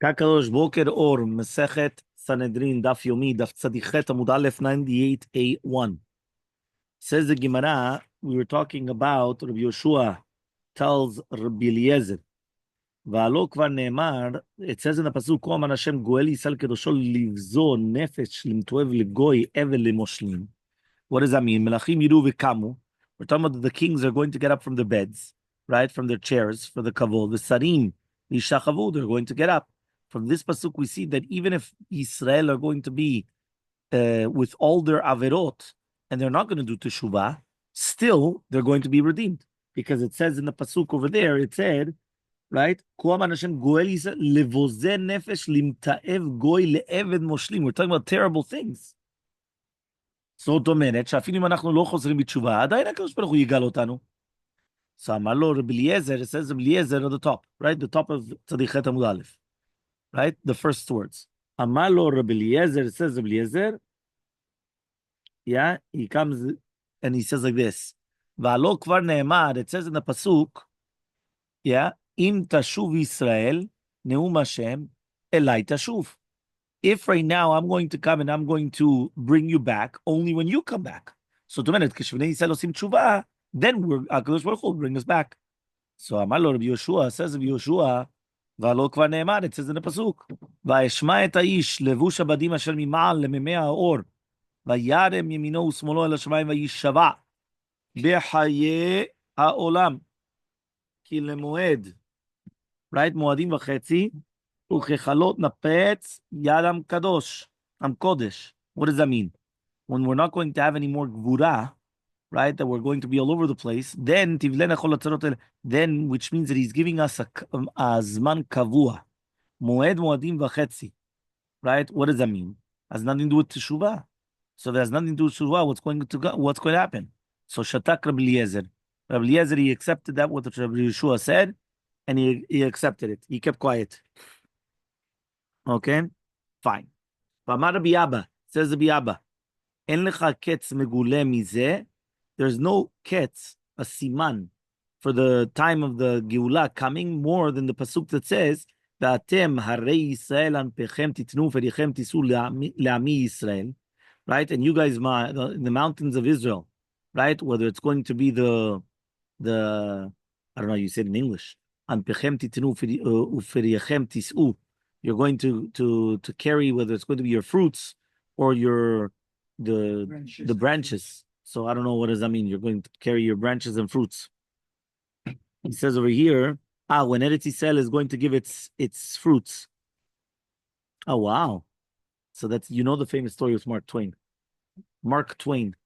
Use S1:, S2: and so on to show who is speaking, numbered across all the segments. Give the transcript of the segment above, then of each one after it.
S1: Kakadosh Boker Or, Masechet Sanhedrin Daf Yomi Daf Tzadichet Amud Aleph 98a1. Says the Gemara, we were talking about Rabbi Yoshua tells Rabbi Eliezer, Va'alo kvar ne'emar, it says in the Pasuk, Ko amar Hashem goel Yisrael kedosho livzo nefesh limtoev legoy evel lemoshlim. What does that mean? Melachim yiru v'kamu. We're talking about the kings are going to get up from their beds, right, from their chairs for the kavod. The sarim, lishachavu, they're going to get up. From this pasuk, we see that even if Israel are going to be with all their averot and they're not going to do teshuvah, still they're going to be redeemed because it says in the pasuk over there, it said, right, we're talking about terrible things. זאת אומרת, שאפילו אם אנחנו לא חוזרים בתשובה, עדיין הקדוש ברוך הוא יגאל אותנו. So אמר לו רבי אליעזר, it says רבי אליעזר at the top, right? The top of צדיק ח' עמוד א', right? The first words. אמר לו רבי אליעזר, it says רבי אליעזר, yeah, he comes and he says like this, והלא כבר נאמר, it says in the pasuk, yeah, אם תשוב ישראל, נאום השם, אליי תשוב. If right now I'm going to come and I'm going to bring you back only when you come back. So to minute, then HaKadosh Baruch Hu will bring us back. So Amar lo Rabbi Yoshua, says Rabbi Yoshua, V'alo kvar ne'emar, it says in the pasuk, Va'eshma et ha'ish levush abadim asher mima'al lemimei ha'or, Va'yarem yemino u'smolo el hashamayim va'yishava behaye ha'olam ki lemoed, right? Moadim v'chetzi Uchechalot napetz yadam kadosh. Am kodesh. What does that mean? When we're not going to have any more gvura, right? That we're going to be all over the place. Then which means that he's giving us a zman kavua, moed moadim v'chetzi. Right? What does that mean? Has nothing to do with teshuvah. So there's nothing to do with teshuvah. What's going to happen? So shatak Rabbi Eliezer. Rabbi Eliezer, he accepted that what Rabbi Yeshua said, and he accepted it. He kept quiet. Okay, fine. V'amar Rabbi Abba, says Rabbi Abba, en lecha ketz megule mizeh. There's no ketz, a siman, for the time of the Geulah coming more than the pasuk that says, V'atem harei Yisrael anpechem titnu ferichem tisu le'ami Yisrael, right? And you guys, the mountains of Israel, right? Whether it's going to be the I don't know, you said in English, anpechem titnu ferichem tisu. You're going to carry, whether it's going to be your fruits or the branches. So I don't know, what does that mean? You're going to carry your branches and fruits. He says over here, when Eretz Yisrael is going to give its fruits. Oh wow! So that's, you know, the famous story of Mark Twain. Mark Twain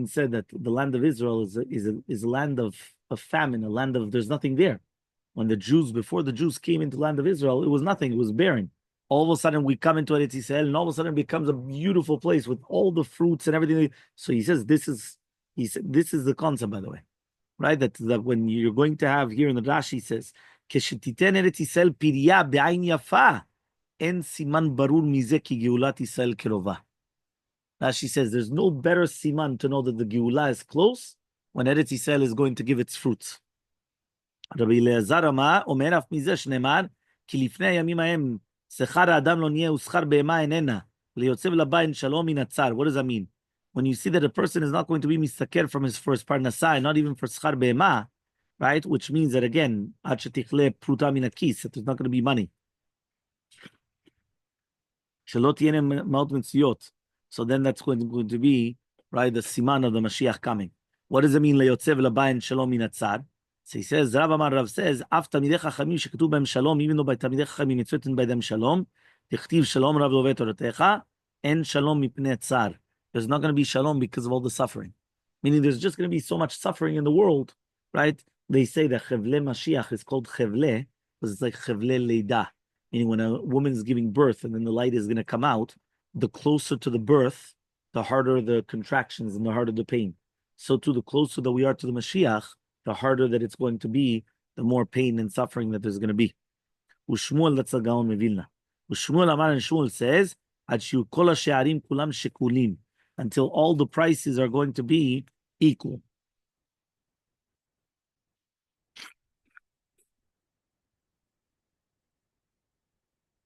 S1: said that the land of Israel is a land of famine, a land of there's nothing there. When before the Jews came into the land of Israel, it was nothing, it was barren. All of a sudden we come into Eretz Yisrael, and all of a sudden it becomes a beautiful place with all the fruits and everything. So he says this is the concept, by the way, right? That when you're going to have, here in the Rashi, he says, Keshetiten Eretz Yisrael pirya be'ayin yafa, en siman barur mizeh ki geulat Yisrael kerova. Rashi says there's no better siman to know that the Geulah is close when Eretz Yisrael is going to give its fruits. רבי אלעזר אמר, אומר אף מזה שנאמר, כי לפני הימים ההם, שכר האדם לא נהיה ושכר בהמה איננה, ליוצא ולבא שלום מן הצר. What does that mean? When you see that a person is not going to be mistaker from his first parnasai, not even for שכר בהמה, right? Which means that again, עד שתכלה פרוטה מן הכיס, that there's not going to be money. שלא תהיינה מעות מצויות. So then that's going to be, right, the siman of the Mashiach coming. What does it mean, ליוצא ולבא שלום מן הצר? So he says, Rav says, Af Talmidei Chachamim shekatuv b'hem Shalom, even though by Talmidei Chachamim it's written by them Shalom, Tichtiv Shalom Rav Loveh Toratecha, en Shalom mipnei tzar. There's not going to be Shalom because of all the suffering. Meaning there's just going to be so much suffering in the world, right? They say that Chevle Mashiach is called Chevle, because it's like Chevle Leida. Meaning when a woman is giving birth and then the light is going to come out, the closer to the birth, the harder the contractions and the harder the pain. So too, the closer that we are to the Mashiach, the harder that it's going to be, the more pain and suffering that there's going to be. Ushmuel, that's a Gaon Mevilna. Ushmuel Amar and Shmuel says, Ad kol ha'she'arim kulam shekulim, until all the prices are going to be equal.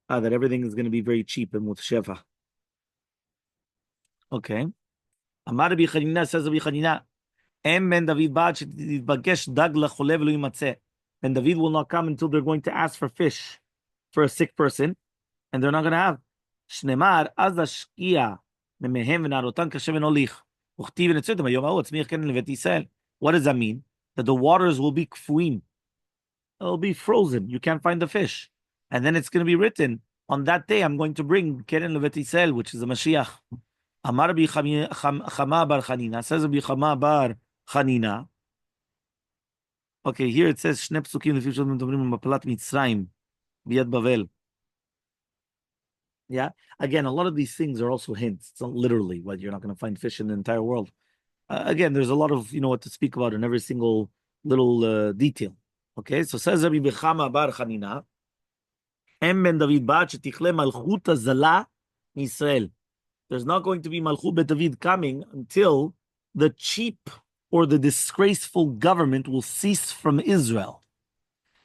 S1: That everything is going to be very cheap and with shefa. Okay. Amar Rabbi Chanina, says Rabbi Chanina, Em ben David ba'ad shetitbagesh dag lechole v'lo yimatzeh. And David will not come until they're going to ask for fish for a sick person, and they're not going to have. Shnemar az ashkia memehem v'narotan kashem v'nolich. Uchtiv v'netzutim hayom ha'ot tzmiach ken levet Yisrael. What does that mean? That the waters will be kfuim. It'll be frozen. You can't find the fish. And then it's going to be written, on that day I'm going to bring Keren Levet Yisrael, which is the Mashiach. Amar Rabbi Chama bar Chanina, says Rabbi Chama bar Chanina. Okay, here it says, Shne psukim lefi shod medobrim mapalat Mitzrayim, biyad Bavel. Yeah, again, a lot of these things are also hints. It's not literally what you're not going to find fish in the entire world. Again, there's a lot of, what to speak about in every single little detail. Okay, so says Rabbi Chama bar Chanina, Em ben David ba'ad shetichle malchut hazala Israel. There's not going to be Malchut Bet David coming until the cheap or the disgraceful government will cease from Israel.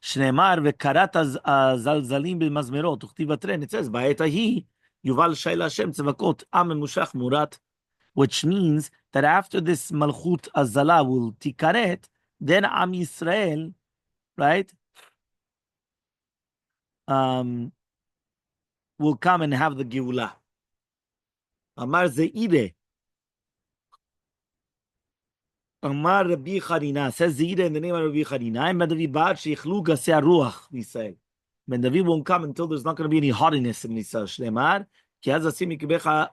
S1: Shneimar vekarat zalzalim b'mazmerot uchtiv batren. It says ba'et hahi yuval shayla Hashem tzevakot am emushach murat, which means that after this Malchut Azala will tikaret, then Am Yisrael, right, will come and have the Geulah. Amar Zeire. Amar Rabbi Chanina. Says Zeire in the name of Rabbi Chanina. Ben David ba'ad sheichlu gasei ruach Yisrael. Ben David won't come until there's not going to be any haughtiness in Yisrael. Shneimar ki az asim mikebecha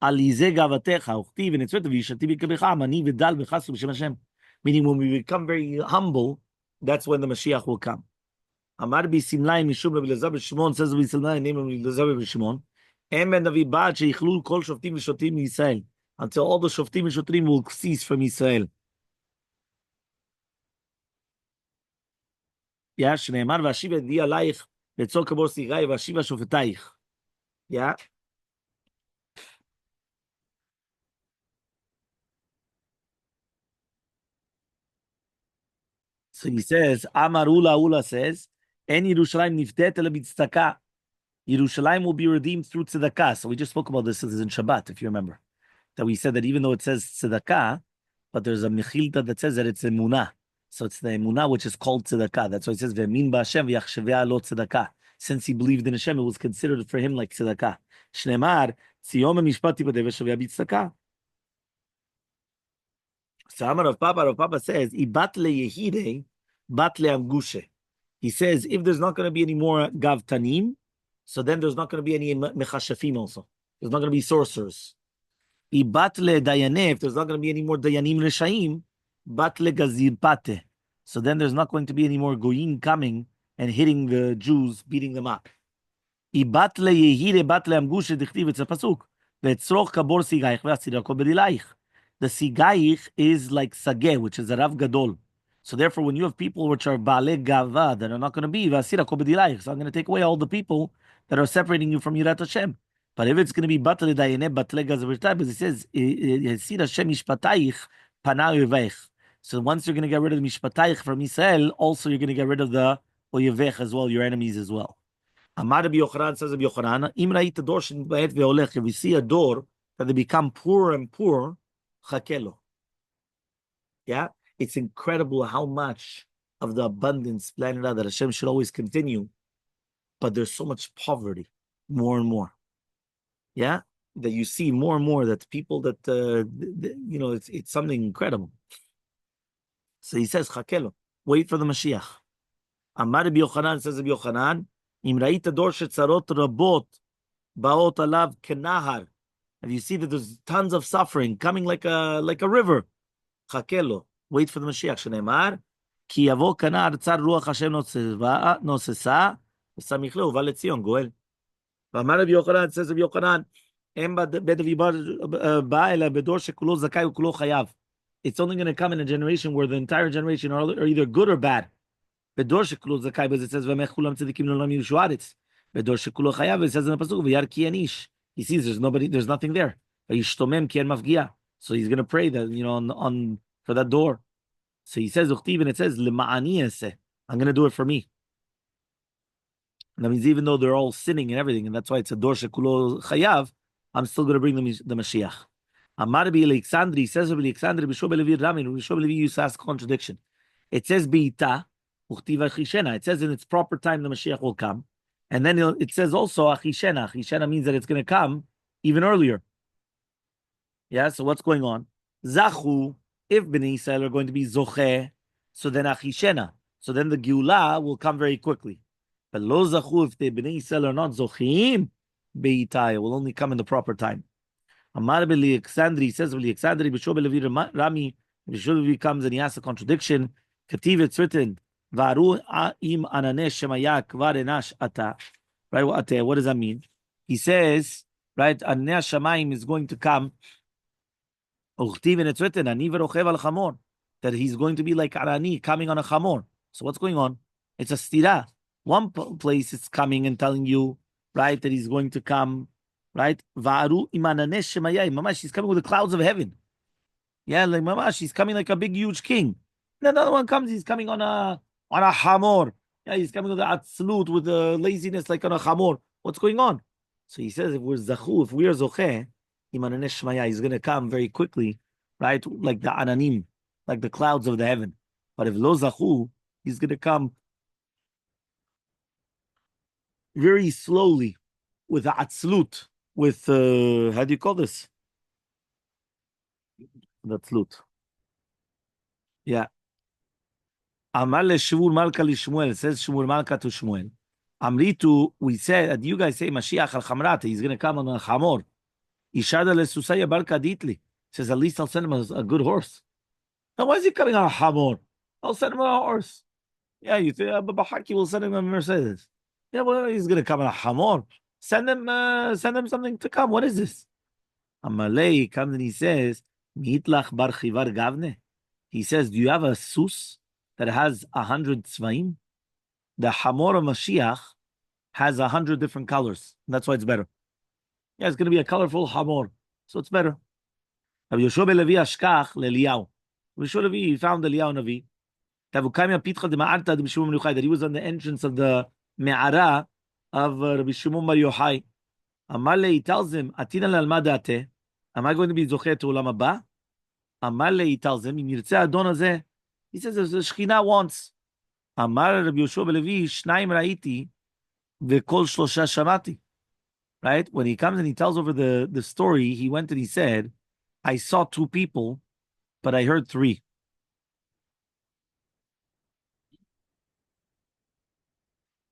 S1: alize gavatecha uchti v'netzvet v'yishati mikebecha amani v'dal v'chasu b'shem Hashem. Meaning when we become very humble, that's when the Mashiach will come. Amar b'simlai mishum Rabbi Elazar b'Shimon, says Rabbi Simlai in the name of Rabbi Elazar b'Shimon. Until all the shoftim and shotrim will cease from Israel. Yeah, shneimar v'ashiv edi alayich letzor kabor sigai v'ashiv shofetayich. Yeah. So he says, Amar Ula says, En Yerushalayim niftet ele b'tzedakah. Yerushalayim will be redeemed through tzedakah. So we just spoke about this in Shabbat, if you remember. That we said that even though it says tzedakah, but there's a mechilta that says that it's emunah. So it's the emunah which is called tzedakah. That's why it says ve'min ba'Hashem v'yachsheveh lo tzedakah. Since he believed in Hashem, it was considered for him like tzedakah. Shneimar tziyom mishpat tipadeh v'shaveh b'tzedakah. So Amar Rav Papa says ibat le'yehidei bat le'amgushe. He says if there's not going to be any more gavtanim, so then there's not going to be any mechashafim also. There's not going to be sorcerers. Ibat le dayaneh, if there's not going to be any more dayanim reshaim, bat le gazir pate. So then there's not going to be any more goyim coming and hitting the Jews, beating them up. Ibat le yehire bat le amgushe dichtiv, it's a pasuk. Ve'etzroch kabor sigaich ve'asirako bedilaich. The sigaich is like sageh, which is a rav gadol. So therefore, when you have people which are ba'ale gava, that are not going to be ve'asirako bedilaich, so I'm going to take away all the people that are separating you from Yirat Hashem. But if it's going to be batle dayene batle gazavirtai, because it says Yesir Hashem mishpataich panau yevech. So once you're going to get rid of the mishpataich from Israel, also you're going to get rid of the oyevech as well, your enemies as well. Amar Rabbi Yochanan, says Rabbi Yochanan, Im ra'ita dor shenitba'et ve'olech. If we see a door that they become poorer and poorer, chakelo. Yeah, it's incredible how much of the abundance planned out that Hashem should always continue, but there's so much poverty, more and more. Yeah, that you see more and more that people that it's something incredible. So he says, "Chakelo, wait for the Mashiach." Amar Rabbi Yochanan, says Rabbi Yochanan, "Im ra'ita dor shetzarot rabot baot alav kenahar." If you see that there's tons of suffering coming like a river, chakelo, wait for the Mashiach. Shneimar, ki yavo kanar tzar ruach Hashem nosesa v'samichleu uva leTzion goel. Amar Rabbi Yochanan, says Rabbi Yochanan, it's only going to come in a generation where the entire generation are either good or bad. Because it says, it says in the pasuk, he sees there's nothing there. So he's going to pray that for that door. So he says, and it says, I'm going to do it for me. That means even though they're all sinning and everything, and that's why it's a dor shekulo chayav, I'm still going to bring the Mashiach. Amar bi Alexandri says Rabbi Alexandri b'shua b'levi Rami, b'shua b'levi you ask contradiction. It says beita uchtiva chishena. It says in its proper time the Mashiach will come, and then it says also achishena. Achishena means that it's going to come even earlier. Yeah. So what's going on? Zachu. If Bnei Israel are going to be zocheh, so then achishena. So then the Geulah will come very quickly. But lo zachu, if the Bnei Yisrael are not zochim, beitaya will only come in the proper time. Amar b'li Alexandri says b'li Alexandri b'shua b'levi Rami b'shua b'levi comes and he asks a contradiction. Kativ it's written varu im ananesh shemaya kvar enash ata. Right? What does that mean? He says right, ananesh shamayim is going to come. Uchtiv and it's written ani v'rochev al chamor, that he's going to be like Arani coming on a chamor. So what's going on? It's a stira. One place it's coming and telling you, right, that he's going to come, right? Va'aru imananesh shemayai. Mamash, he's coming with the clouds of heaven. Yeah, like mamash, he's coming like a big, huge king. Then another one comes, he's coming on a hamor. Yeah, he's coming with the atzlut, with the laziness like on a hamor. What's going on? So he says, if we're zachu, if we're zocheh, imananesh shemayai, he's going to come very quickly, right? Like the ananim, like the clouds of the heaven. But if lo zachu, he's going to come very slowly, with atzlut, with how do you call this? The atzlut. Yeah. Amar le Shmuel Malka li Shmuel, says Shmuel Malka to Shmuel. Amritu, we said, you guys say Mashiach al Chamrata, he's going to come on a chamor. Ishada le Susaya Barka Ditli. Says, at least I'll send him a good horse. Now, why is he coming on a hamor? I'll send him a horse. Yeah, you think Bahaki will send him a Mercedes. Yeah, well, he's going to come on a hamor. Send him something to come. What is this? Elmaleh comes and he says, Mitlach bar chivar gavne. He says, do you have a sus that has 100 tzvaim? The hamor of Mashiach has 100 different colors. That's why it's better. Yeah, it's going to be a colorful hamor, so it's better. Rabbi Yoshua ben Levi ashkach leEliyahu. Rabbi Yoshua Levi, he found Eliyahu Navi. That he was on the entrance of the me'ara of Rabbi Shimon Bar Yochai. Elmaleh, he tells him, Atina le'almadate. Am I going to be zocher to Olam Haba? Elmaleh, he tells him, he says, the Shekhinah wants. Amar Rabbi Yoshua ben Levi, Shnaim ra'iti ve'kol shlosha shamati. Right? When he comes and he tells over the story, he went and he said, I saw two people, but I heard three.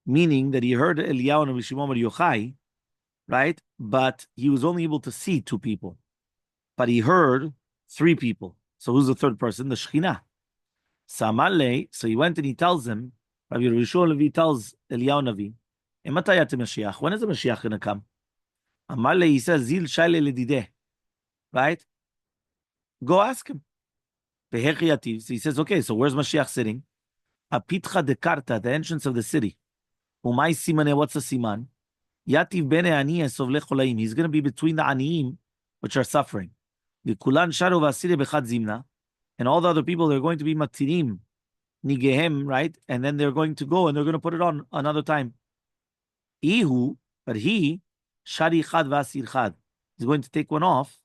S1: Meaning that he heard Eliyahu and Rabbi Shimon Bar Yochai, right? But he was only able to see two people. But he heard three people. So who's the third person? The Shekhinah. Elmaleh, so he went and he tells him, Rabbi Yoshua Levi tells Eliyahu Navi, Mashiach, when is the Mashiach going to come? Elmaleh, he says, Zil shayle ledideh, right? Go ask him. So he says, okay, so where's Mashiach sitting? Apitcha de Karta, the entrance of the city. Umay simane, what's the siman? Yativ bene aniyah sovle cholaim. He's going to be between the aniyim, which are suffering. V'kulan sharu v'asire bechad zimna. And all the other people, they're going to be matirim, nigehem, right? And then they're going to go and they're going to put it on another time. Ihu, but he, shari chad v'asir chad. He's going to take one off,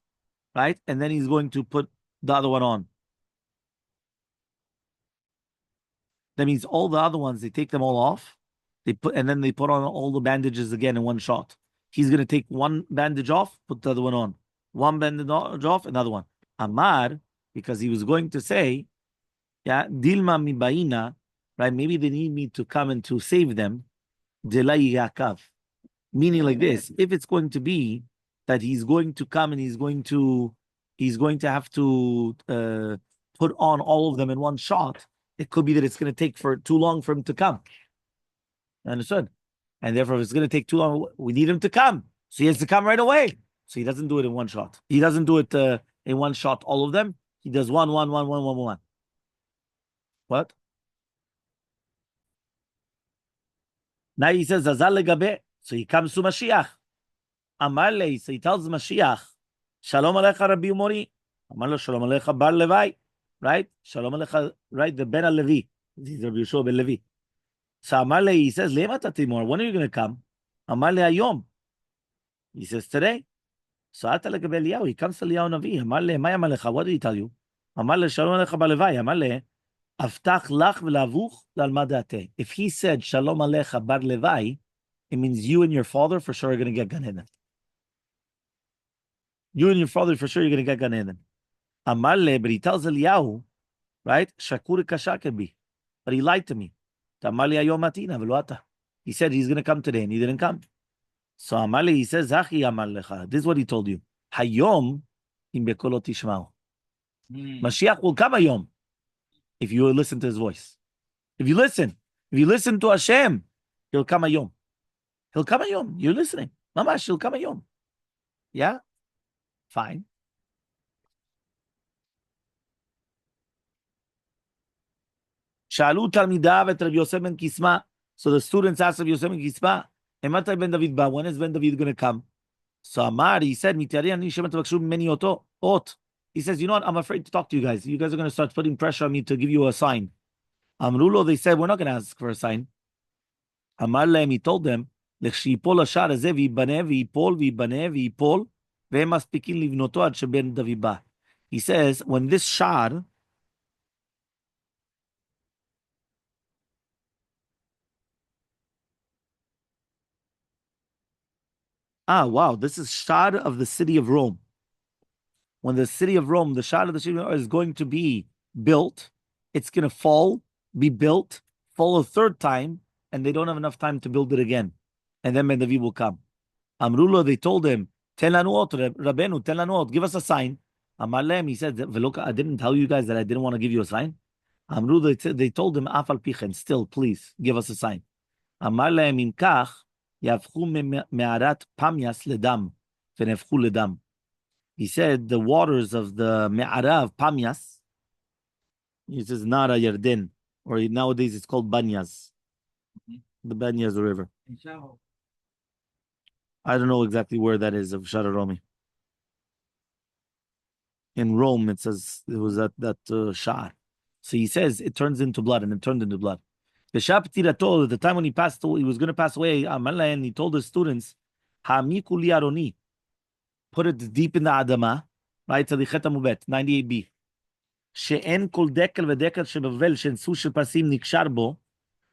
S1: right? And then he's going to put the other one on. That means all the other ones, they take them all off. And then they put on all the bandages again in one shot. He's going to take one bandage off, put the other one on. One bandage off, another one. Amar, because he was going to say, yeah, Dilma mibaina, right? Maybe they need me to come and to save them. Delay Yaakov. Meaning like this, if it's going to be that he's going to come and he's going to have to put on all of them in one shot, it could be that it's going to take for too long for him to come. Understood? And therefore, if it's going to take too long, we need him to come. So he has to come right away. So he doesn't do it in one shot. He doesn't do it in one shot, all of them. He does one. What? Now he says, Azal legabe. So he comes to Mashiach. Elmaleh, so he tells Mashiach, Shalom alecha Rabbi Umori. Amar Shalom alecha Bar Levi. Right? Shalom alecha, right? The Ben Levi. This is Rabbi Yoshua ben Levi. So Elmaleh, he says, Lema tatimor, when are you going to come? Elmaleh hayom. He says, today. So Atalek Eliyahu, he comes to Eliyahu Navi. Elmaleh, Maya Malecha, what did he tell you? Elmaleh, Shalom Alecha Balevai. Elmaleh, Aftach lach v'lavuch l'almadate. If he said Shalom Alecha Bar Levai, it means you and your father for sure are going to get Gan Eden. You and your father for sure you're going to get Gan Eden. Amaleh, but he tells Eliyahu, right? Shakur kashakebi. But he lied to me. Tamali ayom matina v'loata. He said he's going to come today and he didn't come. So Amaleh, he says, Zachi Amallecha. This is what he told you. Hayom im bekolo tishmau. Mashiach will come hayom if you listen to his voice. If you listen to Hashem, he'll come hayom. He'll come hayom. You're listening. Mamash, he'll come hayom. Yeah? Fine. Shalu Talmidav et Rabbi Yosef ben Kisma. So the students asked Rabbi Yosef ben Kisma, Ematay ben David ba? When is Ben David going to come? So Amar, he said, Mitari ani shemet vakshu meni oto ot. He says, you know what? I'm afraid to talk to you guys. You guys are going to start putting pressure on me to give you a sign. Amrulo, they said, we're not going to ask for a sign. Amar lehem, he told them, Lechshipol ashar hazeh v'yibaneh v'yipol v'yibaneh v'yipol ve'hem maspikin livnoto ad sheben David ba. He says, when this shar, wow, this is shar of the city of Rome. When the city of Rome, the shar of the city of Rome is going to be built, it's going to fall, be built, fall a third time, and they don't have enough time to build it again. And then Ben David will come. Amrulo, they told him, Tel lanu ot, Rabbeinu, tel lanu ot, give us a sign. Amar lehem, he said, Veloka, I didn't tell you guys that I didn't want to give you a sign. Amrulo, they told him, Afal pichen, still, please, give us a sign. Amar lehem, im kach, yavchu me'arat pamyas ledam, v'nefchu ledam. He said the waters of the Me'ara of Pamias, he says Nara Yarden, or nowadays it's called Banyas, the Banyas River. I don't know exactly where that is of Shararomi. In Rome, it says it was that Shar. So he says it turns into blood, and it turned into blood. The Shaptirato, at the time when he passed away, he was going to pass away, and he told his students, Ha'mikuli Aroni, put it deep in the Adama, right? To the Chetamubet, 98b. She'en kol dekel v'dekel shebavel she'ensu shepasim nikshar bo,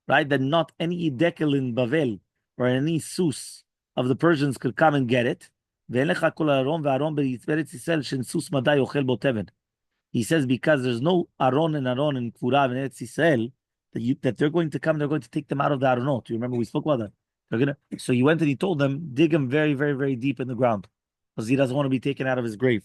S1: right? That not any dekel in Bavel or any sus of the Persians could come and get it. Ve'en lecha kol aron ve'aron be'eretz Yisrael she'ensus madai ochel bo teven. He says because there's no aron in Kvura in Eretz Yisrael that they're going to come, they're going to take them out of the aronot. You remember we spoke about that. So he went and he told them, dig them very, very, very deep in the ground, because he doesn't want to be taken out of his grave.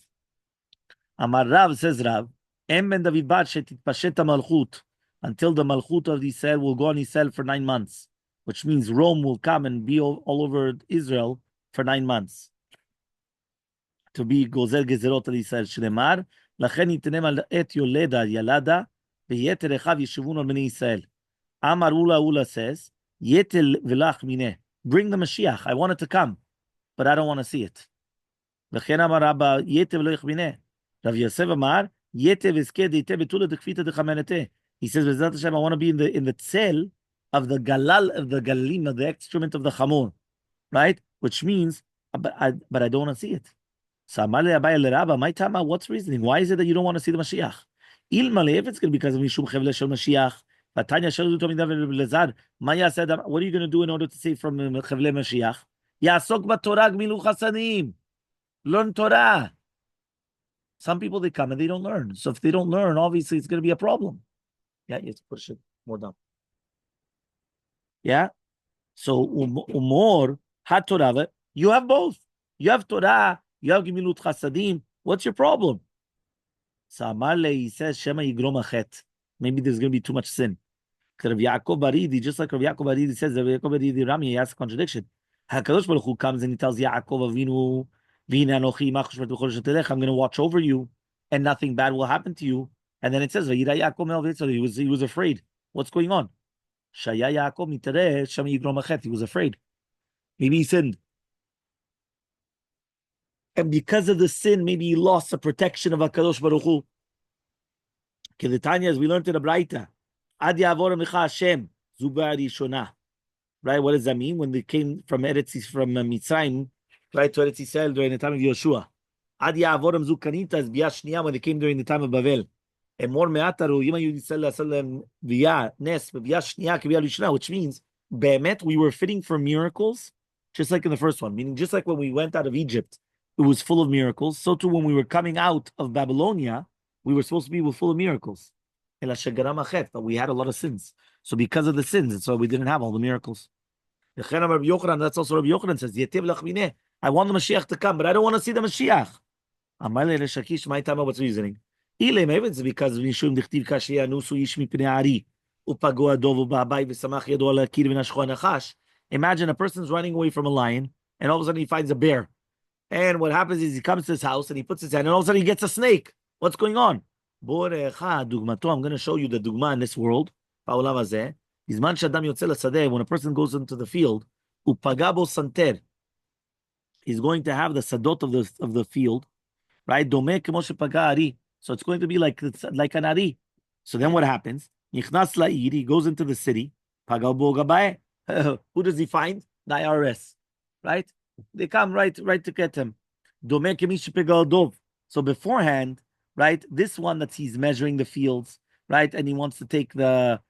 S1: Amar Rav, says Rav, Em ben David bat shetitpashet malchut, until the malchut of Israel will go on Israel for 9 months, which means Rome will come and be all over Israel for 9 months. To be gozel gezerot al Israel. Shnemar, lachen yitenem al et yoleda yalada, ve'yeter echav yeshuvun al bnei Israel. Amar Ula says, Yetel v'lach mineh, bring the Mashiach. I want it to come, but I don't want to see it. V'chen amar Rabba, Yetel v'loich mineh. Rav Yosef amar, Yetel v'skeh deiteh betula dekfita dechamενeteh. He says, B'ezrat Hashem, I want to be in the tzel of the galal, of the galim, of the excrement of the chamor, right? Which means, but I don't want to see it. So Elmaleh Abaye leRabba, my tama, what's reasoning? Why is it that you don't want to see the Mashiach? Elmaleh, if it's going to be because of Mishum Chevle Shel Mashiach, what are you going to do in order to save from Chevle Mashiach? Yasok b'Torah gmilu chasadim. Learn Torah. Some people, they come and they don't learn. So if they don't learn, obviously it's going to be a problem. Yeah, you have to push it more down. Yeah? So umor, ha-Torah, you have both. You have Torah, you have gmilut chasadim. What's your problem? So Elmaleh, he says, Shema yigrom achet. Maybe there's going to be too much sin. Rav Yaakov Baridi, just like Rav Yaakov Baridi says, Rav Yaakov Baridi Rami, he has a contradiction. HaKadosh Baruch Hu comes and he tells Yaakov Avinu, I'm going to watch over you, and nothing bad will happen to you. And then it says, he was afraid. What's going on? He was afraid. Maybe he sinned. And because of the sin, maybe he lost the protection of HaKadosh Baruch Hu. As we learned in the Braita, Ad Yavor Micha Hashem, Zuba Rishona. Right? What does that mean? When they came from Mitzrayim, right, to Eretz Yisrael during the time of Yoshua. Ad Ya'avoram Zukanita is Biyah Shniya when they came during the time of Babel. And more me'ataru, Yima Yudisel Asalem Biyah Nes, Biyah Shniya, Biyah Rishona, which means, Be'emet, we were fitting for miracles, just like in the first one. Meaning, just like when we went out of Egypt, it was full of miracles. So too, when we were coming out of Babylonia, we were supposed to be full of miracles. But we had a lot of sins. So because of the sins, and so we didn't have all the miracles. That's also Rabbi Yochanan says, I want the Mashiach to come, but I don't want to see the Mashiach. Elmaleh Shakish, my time, what's reasoning? Maybe it's because Mishum Dichtiv Kashia Nusu Ish Mipnei Ari Upago Adov Ubabai V'Samach Yado Ala Kir V'Nashcho Nachash. Imagine a person's running away from a lion, and all of a sudden he finds a bear. And what happens is he comes to his house and he puts his hand, and all of a sudden he gets a snake. What's going on? I'm going to show you the dugma in this world. When a person goes into the field, upagabo santer, he's going to have the sadot of the field, right? So it's going to be like an ari. So then what happens? He goes into the city. Who does he find? The IRS, right? They come right to get him. So beforehand, right, this one that he's measuring the fields, right, and he wants to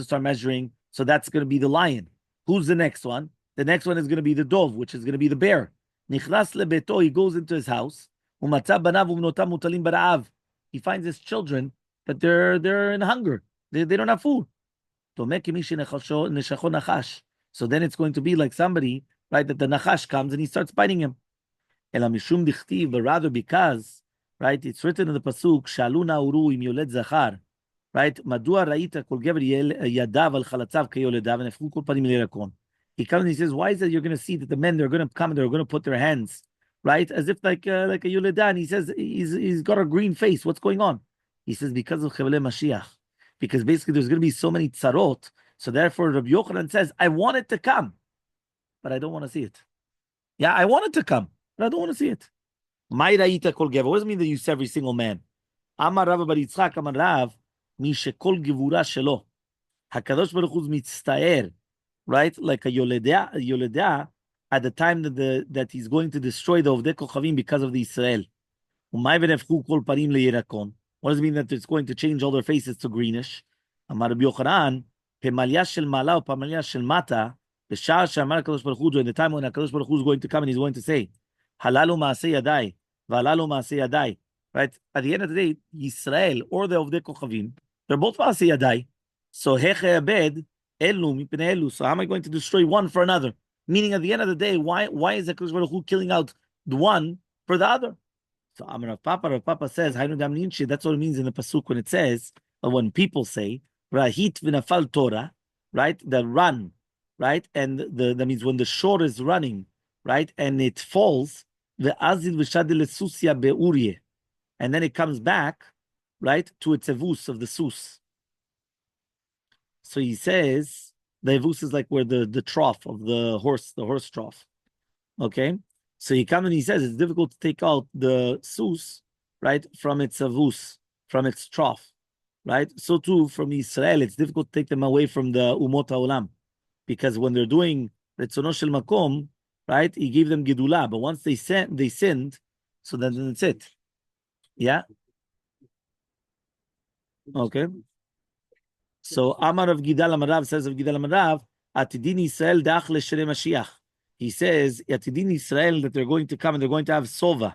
S1: start measuring, so that's going to be the lion. Who's the next one? The next one is going to be the dove, which is going to be the bear. He goes into his house. He finds his children, but they're in hunger. They don't have food. So then it's going to be like somebody, right, that the nachash comes and he starts biting him. But rather because, right, it's written in the pasuk, Shalu na'uru im yoled zachar, right? Madua ra'ita kol gever yadav al chalatzav keyoledav v'nefchu kol panim lirakon. He comes and he says, why is that you're going to see that the men, they're going to come and they're going to put their hands, right, as if like a yoledah. And he says, he's got a green face. What's going on? He says, because of Chevele Mashiach. Because basically there's going to be so many tzarot. So therefore Rabbi Yochanan says, I want it to come, but I don't want to see it. Yeah, I want it to come, but I don't want to see it. My ra'ita kol gever. What does it mean that you see every single man? Amar Rav bar Yitzchak, Amar Rav, mi shekol gevura shelo. HaKadosh Baruch Hu mitztaer, right? Like a yoledah, at the time that he's going to destroy the Ovdei Kochavim because of the Israel. Umay v'nefchu kol parim leyirakon. What does it mean that it's going to change all their faces to greenish? Amar Rabbi Yochanan, pemalya shel mala or pemalya shel mata, b'shar she'amar HaKadosh Baruch Hu, in the time when HaKadosh Baruch Hu is going to come and he's going to say, halalu ma'aseh yadai, v'halalu ma'aseh yadai. Right? At the end of the day, Yisrael or the Ovdei Kochavim, they're both ma'aseh yadai. So heche abed elu mipnei elu. So how am I going to destroy one for another? Meaning, at the end of the day, why is HaKadosh Baruch Hu killing out the one for the other? So Rav Papa says, that's what it means in the pasuk when it says, or when people say, Rahit v'nafal Torah, right? The run, right? And that means when the shore is running, right? And it falls, ve'azil v'shadil esusia be'urye. And then it comes back, right? To its evus of the sus. So he says, the evus is like where the trough of the horse trough. Okay? So he comes and he says it's difficult to take out the sus, right, from its avus, from its trough, right? So too from Israel, it's difficult to take them away from the umot haolam, because when they're doing retzono shel makom, right, he gave them gedulah, but once they sinned, so then that's it. Yeah. Okay. So Amar of Gidal Amarav says of Gidal Amarav, Atidin Israel dach leshere Mashiach. He says, Yatidin Israel, that they're going to come and they're going to have sova,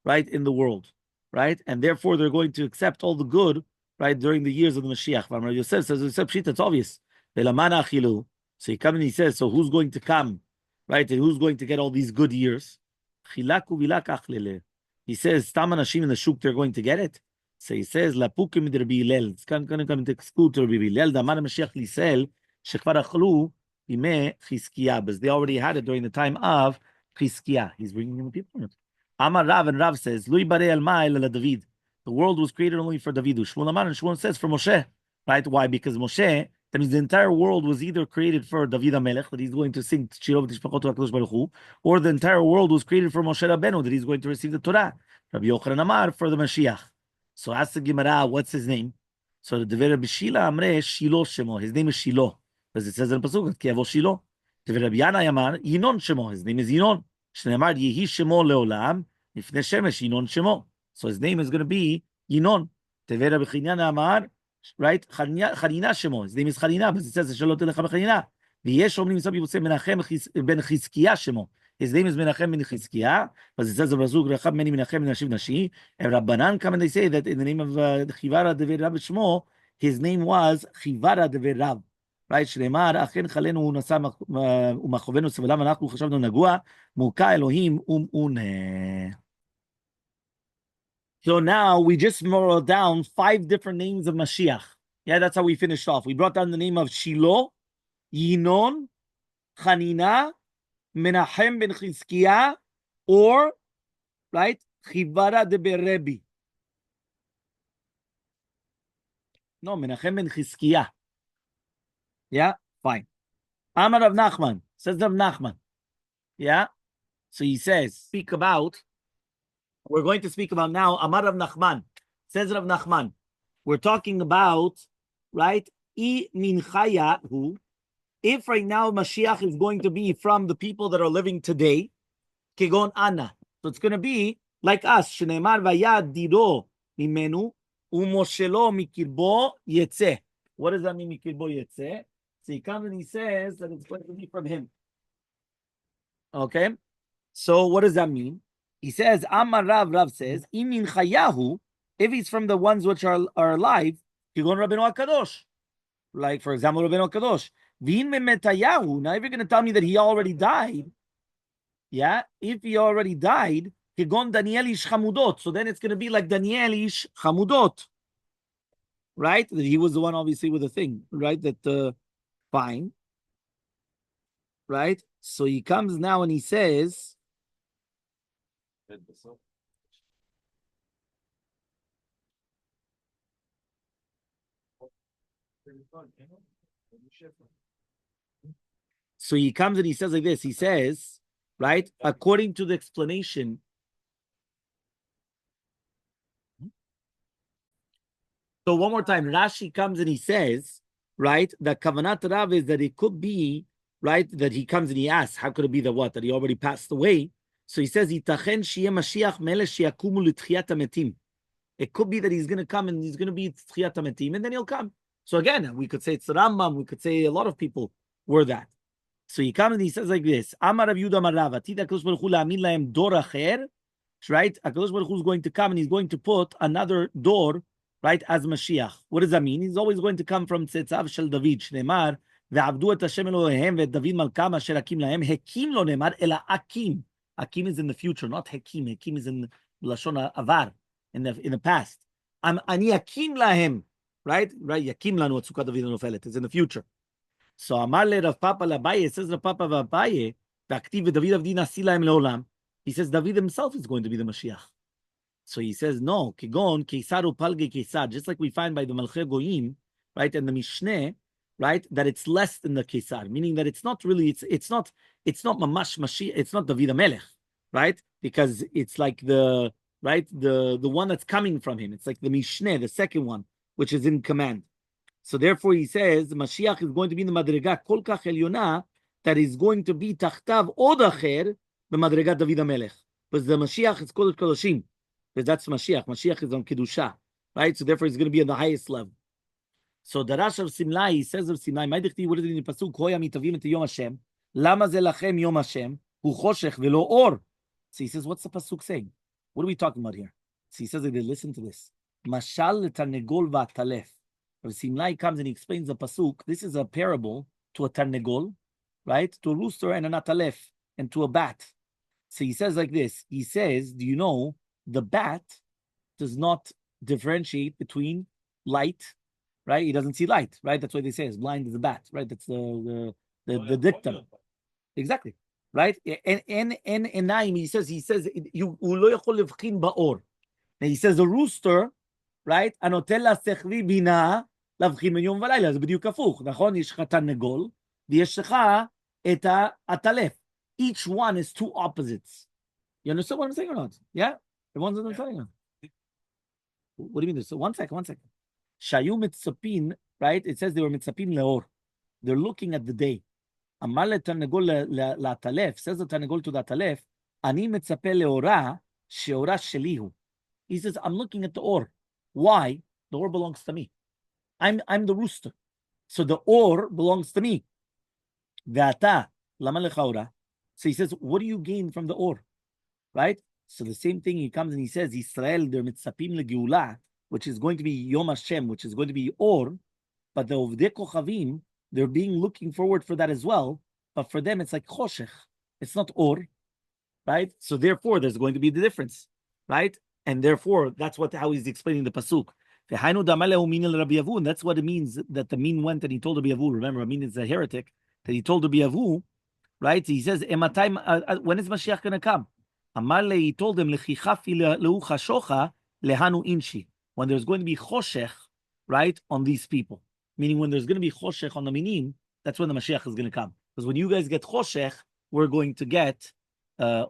S1: right, in the world, right? And therefore they're going to accept all the good, right, during the years of the Mashiach. Amar Yosef says, it's obvious. So he comes and he says, so who's going to come, right? And who's going to get all these good years? He says, Stam Anashim in the shuk, they're going to get it. So he says, Lapukim Rabbi Hillel. It's going to come to exclude to Rabbi Hillel. Damar Mashiach Lisel, Shekvar Achlu, because they already had it during the time of Chizkiah. He's bringing in the people. Amar Rav, and Rav says, Lui bare Elmaleh David. The world was created only for David. Shmuel Amar, and Shmuel says for Moshe. Right? Why? Because Moshe, that means the entire world was either created for David HaMelech, that he's going to sing Shirov Tishpachot HaKadosh Baruch Hu, or the entire world was created for Moshe Rabbeinu, that he's going to receive the Torah. Rabbi Yochanan Amar for the Mashiach. So ask the Gemara, what's his name? So the Dever B'Shila Amre Shilo Shemo. His name is Shilo. Because it says in the pasuk, Ki yavo Shilo. Rabbi Yana Yamar, Yinon Shemo. His name is Yinon. Shneimar Yehi Shemo Leolam. Ifnei Shemesh Yinon Shemo. So his name is going to be Yinon. Rabbi Chinyana Amar, right? Charina Shemo. His name is Charina, but it says Shalom Telecha B'Charina. V'yesh Omrim, some people say Menachem ben Chizkiah Shemo. His name is Menachem ben Chizkiah, but it says in the pasuk Rechab meni Menachem Nashiv Nashi. And Rabbanan come and they say that in the name of Chivara Dever Rab Shmo, his name was Chivara Dever Rab. Right? שנאמר, אכן חלנו הוא נשא ומחובנו סבלם, אנחנו חשבנו נגוע, מוכה אלוהים ומעונה. So now we just wrote down 5 different names of Mashiach. Yeah, that's how we finished off. We brought down the name of Shiloh, Yinon, Chanina, Menachem ben Chizkiah, or, right, Chivara de Berebi. No, Menachem ben Chizkiah. Yeah, fine. Amar Rav Nachman, says Rav Nachman. Yeah, so he says, we're going to speak about now, Amar Rav Nachman, says Rav Nachman. We're talking about, right, I min chayahu, if right now Mashiach is going to be from the people that are living today, kegon ana. So it's going to be like us, shneimar vayad diro mimenu, umoshelo mikirbo yetze. What does that mean, mikirbo yetze? So he comes and he says that it's going to be from him. Okay? So what does that mean? He says, Amar Rav says, Imin Chayahu, if he's from the ones which are alive, Kigon Rabbeinu HaKadosh. Like, for example, Rabbeinu HaKadosh. V'in Metayahu, now if you're going to tell me that he already died, yeah, if he already died, Kigon Danielish Chamudot, so then it's going to be like Danielish Chamudot. Right? That he was the one, obviously, with the thing, right? That, fine. Right? So he comes now and he says, so he comes and he says like this. He says, right, according to the explanation, so one more time, Rashi comes and he says, right, the Kavanat Rav is that it could be, right, that he comes and he asks, how could it be that what? That he already passed away. So he says, Itachen sheyeh Mashiach melech sheyakumu l'tchiyat hametim. It could be that he's going to come and he's going to be tchiyat hametim, and then he'll come. So again, we could say it's the Rambam, we could say a lot of people were that. So he comes and he says like this, Amar Rav Yehuda Amar Rav, Atid HaKadosh Baruch Hu la'amin lahem dor acher, right? HaKadosh Baruch Hu is going to come and he's going to put another door, right, as Mashiach. What does that mean? He's always going to come from Tzetzav Shel David, Shneimar, ve'avdu et Hashem Elohehem ve'et David Malkam asher hakim lahem, hekim lo ne'mar, ela akim. Akim is in the future, not hekim. Hekim is in Lashon Avar, in the past. Ani akim lahem, right? Yakim lanu at Sukkot David Nofelet. It's in the future. So Amar le Rav Papa l'Abaye, says Rav Papa v'Abaye, v'aktiv David avdi nasi lahem leolam. He says David himself is going to be the Mashiach. So he says no, kegon keisar upalge keisar, just like we find by the Malchei Goyim, right, and the Mishneh, right, that it's less than the keisar, meaning that it's not really, it's not mamash Mashiach, it's not David HaMelech, right, because it's like the one that's coming from him. It's like the Mishneh, the second one, which is in command. So therefore he says Mashiach is going to be in the Madrega Kol Kach Elyona, that is going to be Tachtav Od Acher, the Madrega David HaMelech. Because the Mashiach is Kodesh Kodashim. Because that's Mashiach. Mashiach is on Kedusha. Right? So therefore he's going to be on the highest level. So the Rash of Simlai, he says of Simlai, what is it in the Pasuk? Hoya mitavim et Yom Hashem. Lama ze lachem Yom Hashem. Hu choshech velo or. So he says, what's the Pasuk saying? What are we talking about here? So he says, listen to this. Mashal tarnegol va'talef. Simlai comes and he explains the pasuk. This is a parable to a tarnegol, right? To a rooster and an atalef, and to a bat. So he says like this. He says, do you know the bat does not differentiate between light, right? He doesn't see light, right? That's why they say it's blind as a bat, right? That's the dictum. Exactly, right? And he says you lo yachol levchin ba'or. Now he says the rooster, right? Anotela sechvi bina. להבחין בין יום ולילה, זה בדיוק הפוך, נכון? יש לך תרנגול, ויש לך את הטלף. Each one is two opposites. You understand what I'm saying or not? Yeah? Everyone's understanding? What do you mean? So one second. שהיו מצפים, right? It says they were מצפים לאור. they're looking at the day. Amar לתרנגול לעטלף, says the תרנגול to the עטלף, אני מצפה לאורה, שאורה שלי הוא. He says, I'm looking at the or. Why? The or belongs to me. I'm the rooster. So the or belongs to me. Ve'ata, lama lecha ora. So he says, what do you gain from the or? Right? So the same thing, he comes and he says, Israel, they're mitzapim legeula, which is going to be Yom Hashem, which is going to be or, but the Ovdei Kochavim, they're looking forward for that as well, but for them it's like choshech. It's not or, right? So therefore, there's going to be the difference, right? And therefore, that's how he's explaining the pasuk. And that's what it means that the mean went and he told Rabbi Yavu. Remember, Amin is a heretic, that he told Rabbi Yavu, right? He says, when is Mashiach going to come? Elmaleh, he told him, when there's going to be choshech, right, on these people. Meaning when there's going to be choshech on the minim, that's when the Mashiach is going to come. Because when you guys get choshech, we're going to get or.